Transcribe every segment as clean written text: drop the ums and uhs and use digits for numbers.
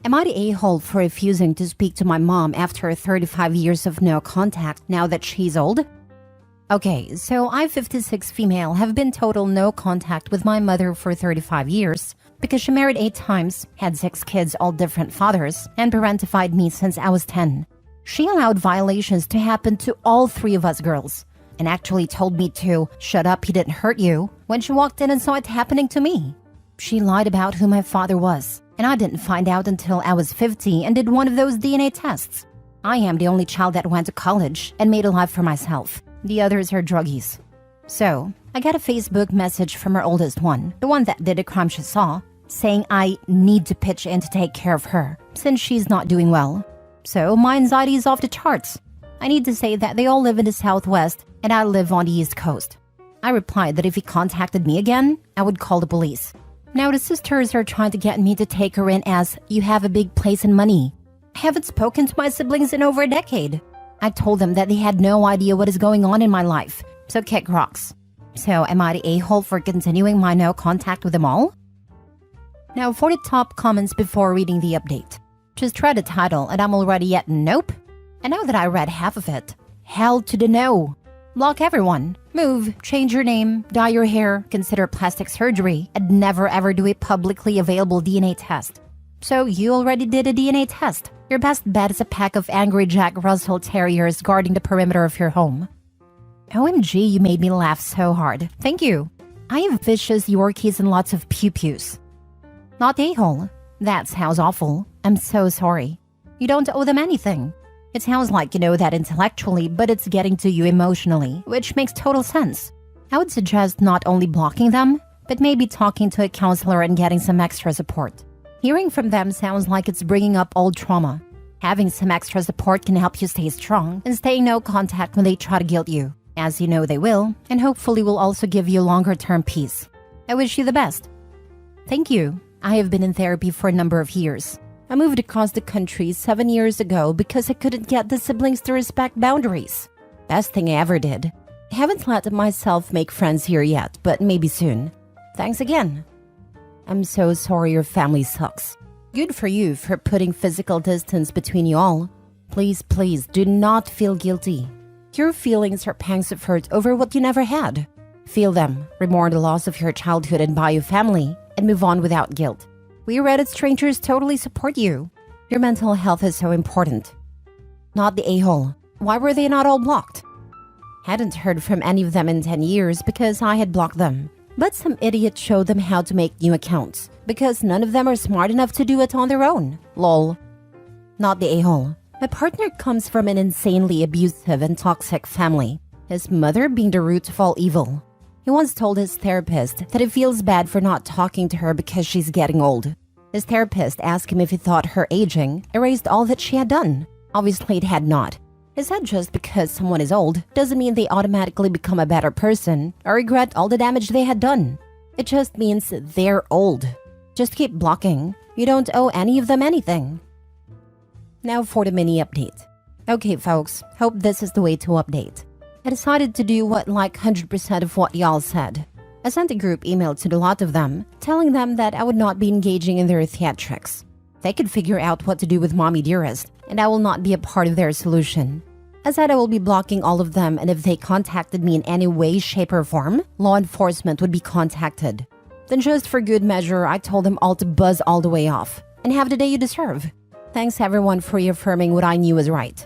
Am I the a-hole for refusing to speak to my mom after 35 years of no contact now that she's old? Okay, so I, 56 female, have been total no contact with my mother for 35 years because she married 8 times, had 6 kids, all different fathers, and parentified me since I was 10. She allowed violations to happen to all 3 of us girls, and actually told me to shut up, he didn't hurt you, when she walked in and saw it happening to me. She lied about who my father was, and I didn't find out until I was 50 and did one of those DNA tests. I am the only child that went to college and made a life for myself. The others are druggies. So, I got a Facebook message from her oldest one, the one that did a crime she saw, saying I need to pitch in to take care of her, since she's not doing well. So, my anxiety is off the charts. I need to say that they all live in the Southwest and I live on the East Coast. I replied that if he contacted me again, I would call the police. Now the sisters are trying to get me to take her in as you have a big place and money. I haven't spoken to my siblings in over a decade. I told them that they had no idea what is going on in my life, so kick rocks. So am I the a-hole for continuing my no contact with them all? Now for the top comments before reading the update. Just read the title and I'm already at nope. And now that I read half of it, hell to the no. Block everyone, move, change your name, dye your hair, consider plastic surgery, and never ever do a publicly available DNA test. So you already did a DNA test. Your best bet is a pack of angry Jack Russell Terriers guarding the perimeter of your home. OMG, you made me laugh so hard. Thank you. I have vicious Yorkies and lots of pew-pews. Not a-hole. That sounds awful. I'm so sorry. You don't owe them anything. It sounds like you know that intellectually, but it's getting to you emotionally, which makes total sense. I would suggest not only blocking them, but maybe talking to a counselor and getting some extra support. Hearing from them sounds like it's bringing up old trauma. Having some extra support can help you stay strong and stay in no contact when they try to guilt you, as you know they will, and hopefully will also give you longer-term peace. I wish you the best. Thank you. I have been in therapy for a number of years. I moved across the country 7 years ago because I couldn't get the siblings to respect boundaries. Best thing I ever did. I haven't let myself make friends here yet, but maybe soon. Thanks again. I'm so sorry your family sucks. Good for you for putting physical distance between you all. Please, please do not feel guilty. Your feelings are pangs of hurt over what you never had. Feel them, remember the loss of your childhood and bio family, and move on without guilt. We Reddit strangers totally support you. Your mental health is so important. Not the a-hole. Why were they not all blocked? Hadn't heard from any of them in 10 years because I had blocked them. But some idiot showed them how to make new accounts because none of them are smart enough to do it on their own. Lol. Not the a-hole. My partner comes from an insanely abusive and toxic family, his mother being the root of all evil. He once told his therapist that he feels bad for not talking to her because she's getting old. His therapist asked him if he thought her aging erased all that she had done. Obviously it had not. He said just because someone is old doesn't mean they automatically become a better person or regret all the damage they had done. It just means they're old. Just keep blocking. You don't owe any of them anything. Now for the mini update. Okay folks, hope this is the way to update. I decided to do what like 100% of what y'all said. I sent a group email to the lot of them, telling them that I would not be engaging in their theatrics. They could figure out what to do with Mommy Dearest, and I will not be a part of their solution. I said I will be blocking all of them, and if they contacted me in any way, shape, or form, law enforcement would be contacted. Then just for good measure, I told them all to buzz all the way off, and have the day you deserve. Thanks everyone for reaffirming what I knew was right.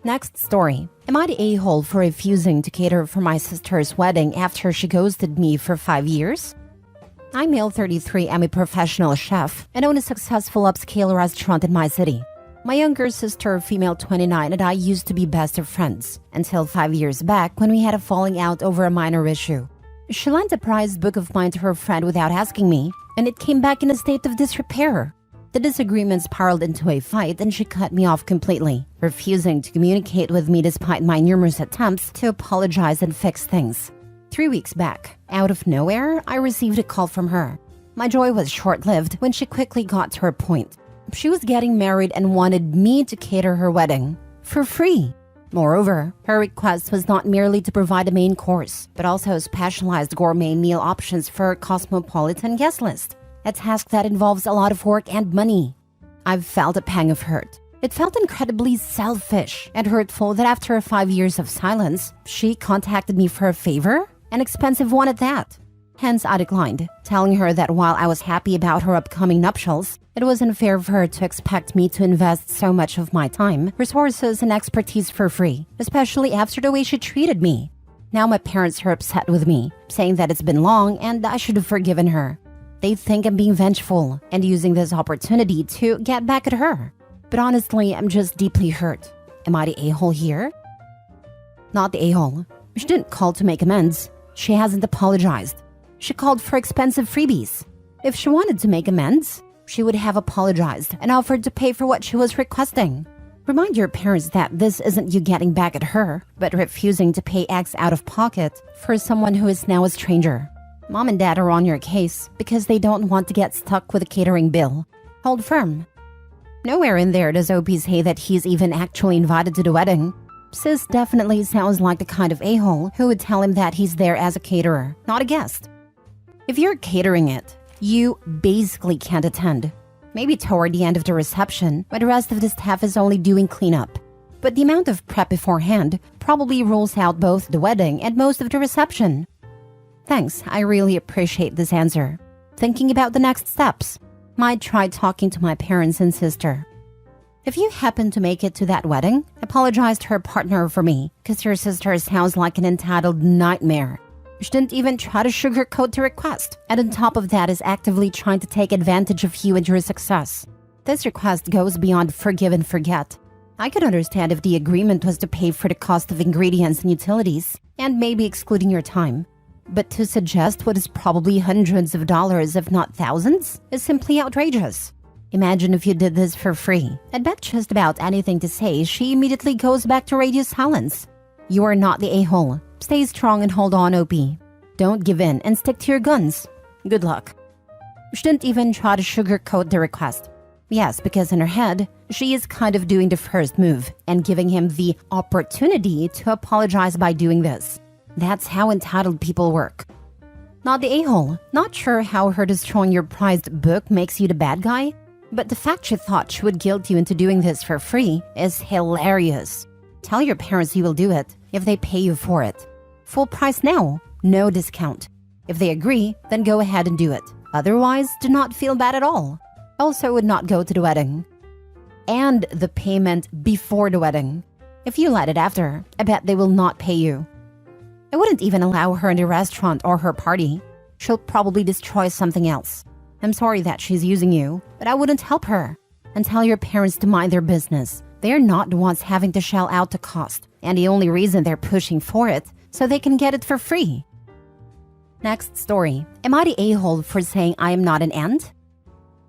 Next story. Am I the a-hole for refusing to cater for my sister's wedding after she ghosted me for 5 years? I'm male 33, I'm a professional chef and own a successful upscale restaurant in my city. My younger sister, female 29, and I used to be best of friends until 5 years back when we had a falling out over a minor issue. She lent a prized book of mine to her friend without asking me, and it came back in a state of disrepair. The disagreement spiraled into a fight and she cut me off completely, refusing to communicate with me despite my numerous attempts to apologize and fix things. 3 weeks back, out of nowhere, I received a call from her. My joy was short-lived when she quickly got to her point. She was getting married and wanted me to cater her wedding, for free. Moreover, her request was not merely to provide a main course, but also specialized gourmet meal options for her cosmopolitan guest list. A task that involves a lot of work and money. I've felt a pang of hurt. It felt incredibly selfish and hurtful that after 5 years of silence, she contacted me for a favor, an expensive one at that. Hence, I declined, telling her that while I was happy about her upcoming nuptials, it was unfair of her to expect me to invest so much of my time, resources, and expertise for free, especially after the way she treated me. Now my parents are upset with me, saying that it's been long and I should have forgiven her. They think I'm being vengeful and using this opportunity to get back at her. But honestly, I'm just deeply hurt. Am I the a-hole here? Not the a-hole. She didn't call to make amends. She hasn't apologized. She called for expensive freebies. If she wanted to make amends, she would have apologized and offered to pay for what she was requesting. Remind your parents that this isn't you getting back at her, but refusing to pay X out of pocket for someone who is now a stranger. Mom and Dad are on your case because they don't want to get stuck with a catering bill. Hold firm. Nowhere in there does OP say that he's even actually invited to the wedding. Sis definitely sounds like the kind of a-hole who would tell him that he's there as a caterer, not a guest. If you're catering it, you basically can't attend. Maybe toward the end of the reception, when the rest of the staff is only doing cleanup. But the amount of prep beforehand probably rules out both the wedding and most of the reception. Thanks, I really appreciate this answer. Thinking about the next steps. Might try talking to my parents and sister. If you happen to make it to that wedding, apologize to her partner for me, because your sister sounds like an entitled nightmare. She didn't even try to sugarcoat the request, and on top of that is actively trying to take advantage of you and your success. This request goes beyond forgive and forget. I could understand if the agreement was to pay for the cost of ingredients and utilities, and maybe excluding your time. But to suggest what is probably hundreds of dollars, if not thousands, is simply outrageous. Imagine if you did this for free. I'd bet just about anything to say, she immediately goes back to radio silence. You are not the a-hole. Stay strong and hold on, OP. Don't give in and stick to your guns. Good luck. She didn't even try to sugarcoat the request. Yes, because in her head, she is kind of doing the first move and giving him the opportunity to apologize by doing this. That's how entitled people work. Not the a-hole. Not sure how her destroying your prized book makes you the bad guy, but the fact she thought she would guilt you into doing this for free is hilarious. Tell your parents you will do it if they pay you for it. Full price now, no discount. If they agree, then go ahead and do it. Otherwise, do not feel bad at all. Also would not go to the wedding. And the payment before the wedding. If you let it after, I bet they will not pay you. I wouldn't even allow her in the restaurant or her party. She'll probably destroy something else. I'm sorry that she's using you, but I wouldn't help her. And tell your parents to mind their business. They're not the ones having to shell out the cost, and the only reason they're pushing for it, so they can get it for free. Next story. Am I the a-hole for saying I am not an aunt?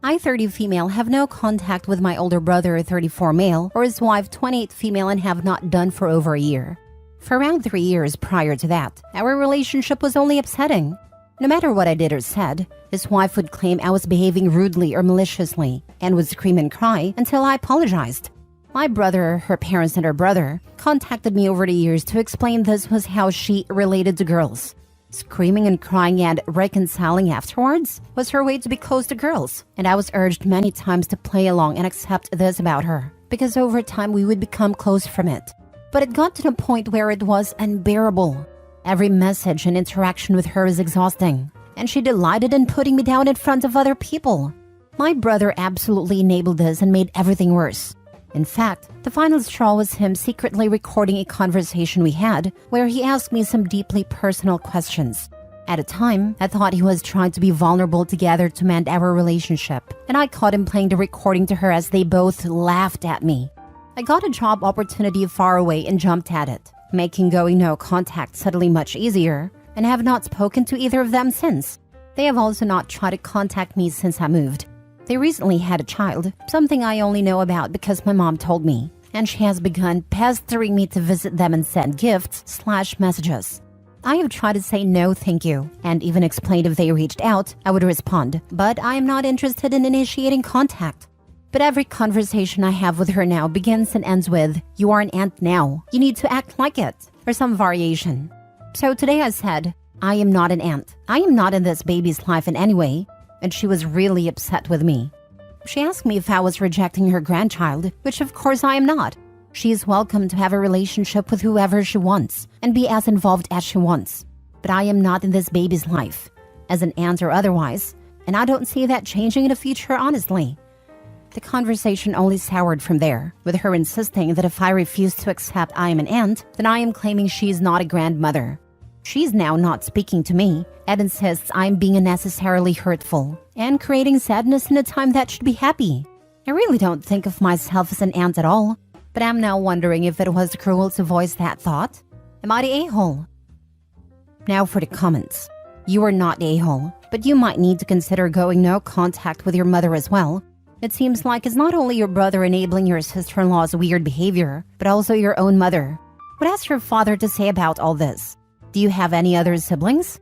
I, 30 female, have no contact with my older brother, 34 male, or his wife, 28 female, and have not done for over a year. For around 3 years prior to that, our relationship was only upsetting. No matter what I did or said, his wife would claim I was behaving rudely or maliciously, and would scream and cry until I apologized. My brother, her parents, and her brother contacted me over the years to explain this was how she related to girls. Screaming and crying and reconciling afterwards was her way to be close to girls, and I was urged many times to play along and accept this about her, because over time we would become close from it. But it got to the point where it was unbearable. Every message and interaction with her is exhausting, and she delighted in putting me down in front of other people. My brother absolutely enabled this and made everything worse. In fact, the final straw was him secretly recording a conversation we had where he asked me some deeply personal questions. At the time, I thought he was trying to be vulnerable together to mend our relationship, and I caught him playing the recording to her as they both laughed at me. I got a job opportunity far away and jumped at it, making going no contact suddenly much easier, and have not spoken to either of them since. They have also not tried to contact me since I moved. They recently had a child, something I only know about because my mom told me, and she has begun pestering me to visit them and send gifts/messages. I have tried to say no thank you, and even explained if they reached out, I would respond, but I am not interested in initiating contact. But every conversation I have with her now begins and ends with, "You are an aunt now. You need to act like it," or some variation. So today I said, I am not an aunt. I am not in this baby's life in any way, and she was really upset with me. She asked me if I was rejecting her grandchild, which of course I am not. She is welcome to have a relationship with whoever she wants and be as involved as she wants. But I am not in this baby's life, as an aunt or otherwise, and I don't see that changing in the future, honestly. The conversation only soured from there, with her insisting that if I refuse to accept I am an aunt, then I am claiming she is not a grandmother. She's now not speaking to me and insists I'm being unnecessarily hurtful and creating sadness in a time that should be happy. I really don't think of myself as an aunt at all, but I'm now wondering if it was cruel to voice that thought. Am I the a-hole? Now for the comments. You are not the a-hole, but you might need to consider going no contact with your mother as well. It seems like it's not only your brother enabling your sister-in-law's weird behavior, but also your own mother. What has your father to say about all this? Do you have any other siblings?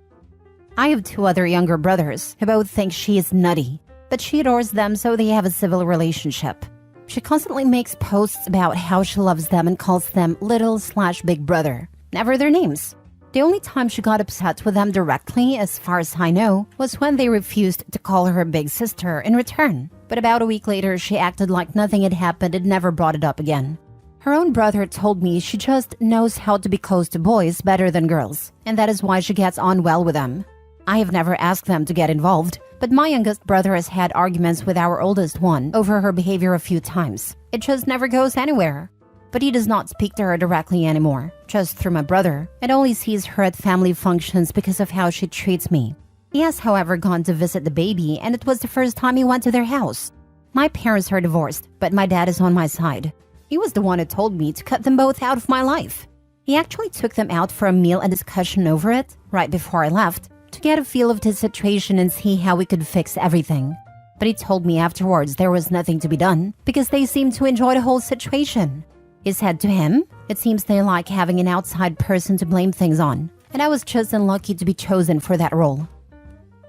I have 2 other younger brothers who both think she is nutty, but she adores them, so they have a civil relationship. She constantly makes posts about how she loves them and calls them little/big brother, never their names. The only time she got upset with them directly, as far as I know, was when they refused to call her big sister in return. But about a week later, she acted like nothing had happened and never brought it up again. Her own brother told me she just knows how to be close to boys better than girls, and that is why she gets on well with them. I have never asked them to get involved, but my youngest brother has had arguments with our oldest one over her behavior a few times. It just never goes anywhere. But he does not speak to her directly anymore, just through my brother, and only sees her at family functions because of how she treats me. He has, however, gone to visit the baby, and it was the first time he went to their house. My parents are divorced, but my dad is on my side. He was the one who told me to cut them both out of my life. He actually took them out for a meal and discussion over it, right before I left, to get a feel of the situation and see how we could fix everything. But he told me afterwards there was nothing to be done, because they seemed to enjoy the whole situation. He said to him, it seems they like having an outside person to blame things on, and I was just unlucky to be chosen for that role.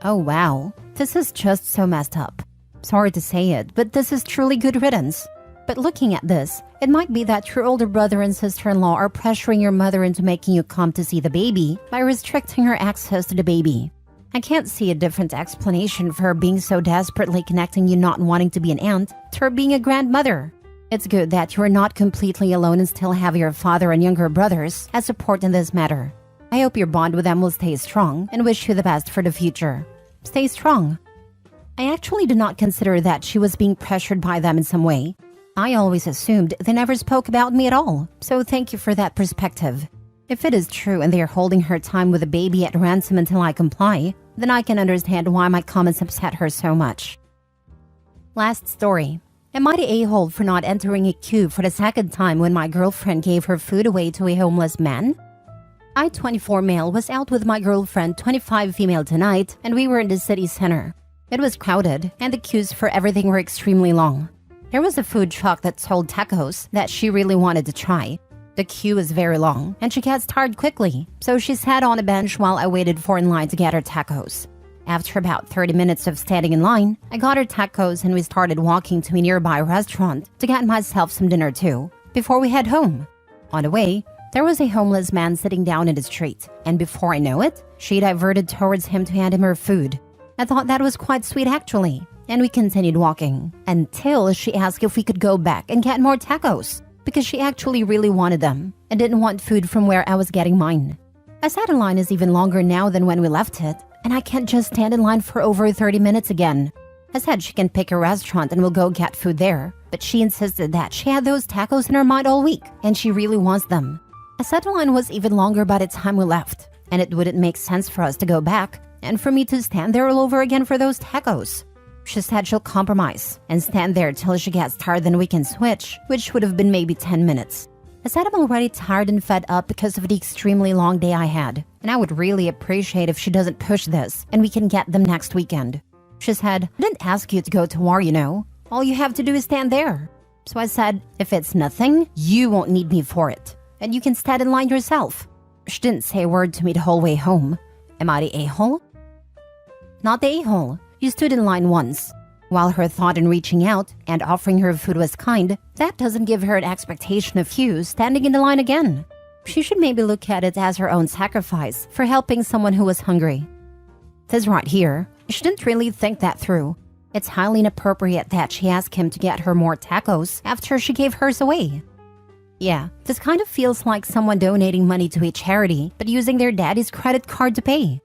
Oh wow, this is just so messed up. Sorry to say it, but this is truly good riddance. But looking at this, it might be that your older brother and sister-in-law are pressuring your mother into making you come to see the baby by restricting her access to the baby. I can't see a different explanation for her being so desperately connecting you not wanting to be an aunt to her being a grandmother. It's good that you are not completely alone and still have your father and younger brothers as support in this matter. I hope your bond with them will stay strong and wish you the best for the future. Stay strong. I actually did not consider that she was being pressured by them in some way. I always assumed they never spoke about me at all, so thank you for that perspective. If it is true and they are holding her time with the baby at ransom until I comply, then I can understand why my comments upset her so much. Last story. Am I the a-hole for not entering a queue for the 2nd time when my girlfriend gave her food away to a homeless man? I, 24 male, was out with my girlfriend, 25 female tonight, and we were in the city center. It was crowded, and the queues for everything were extremely long. There was a food truck that sold tacos that she really wanted to try. The queue is very long, and she gets tired quickly, so she sat on a bench while I waited for in line to get her tacos. After about 30 minutes of standing in line, I got her tacos and we started walking to a nearby restaurant to get myself some dinner too, before we head home. On the way, there was a homeless man sitting down in the street, and before I know it, she diverted towards him to hand him her food. I thought that was quite sweet actually, and we continued walking, until she asked if we could go back and get more tacos, because she actually really wanted them, and didn't want food from where I was getting mine. I said the line is even longer now than when we left it, and I can't just stand in line for over 30 minutes again. I said she can pick a restaurant and we'll go get food there, but she insisted that she had those tacos in her mind all week, and she really wants them. I said the line was even longer by the time we left, and it wouldn't make sense for us to go back, and for me to stand there all over again for those tacos. She said she'll compromise and stand there till she gets tired, then we can switch, which would have been maybe 10 minutes. I said I'm already tired and fed up because of the extremely long day I had, and I would really appreciate if she doesn't push this and we can get them next weekend. She said, I didn't ask you to go to war, you know. All you have to do is stand there. So I said, if it's nothing, you won't need me for it, and you can stand in line yourself. She didn't say a word to me the whole way home. Am I the a-hole? Not the a-hole. You stood in line once. While her thought in reaching out and offering her food was kind, that doesn't give her an expectation of you standing in the line again. She should maybe look at it as her own sacrifice for helping someone who was hungry. This right here, she didn't really think that through. It's highly inappropriate that she asked him to get her more tacos after she gave hers away. Yeah, this kind of feels like someone donating money to a charity, but using their daddy's credit card to pay.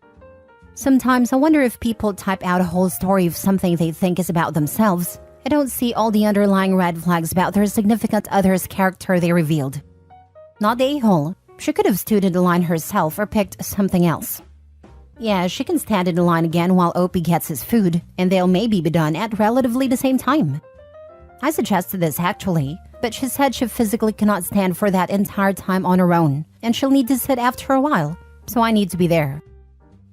Sometimes I wonder if people type out a whole story of something they think is about themselves. I don't see all the underlying red flags about their significant other's character they revealed. Not the a-hole. She could have stood in the line herself or picked something else. Yeah, she can stand in the line again while Opie gets his food, and they'll maybe be done at relatively the same time. I suggested this actually, but she said she physically cannot stand for that entire time on her own, and she'll need to sit after a while, so I need to be there.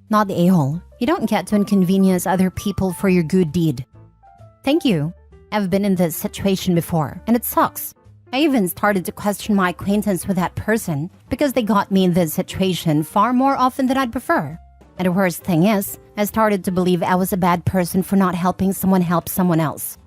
Not the a-hole. You don't get to inconvenience other people for your good deed. Thank you. I've been in this situation before, and it sucks. I even started to question my acquaintance with that person because they got me in this situation far more often than I'd prefer. And the worst thing is, I started to believe I was a bad person for not helping someone help someone else.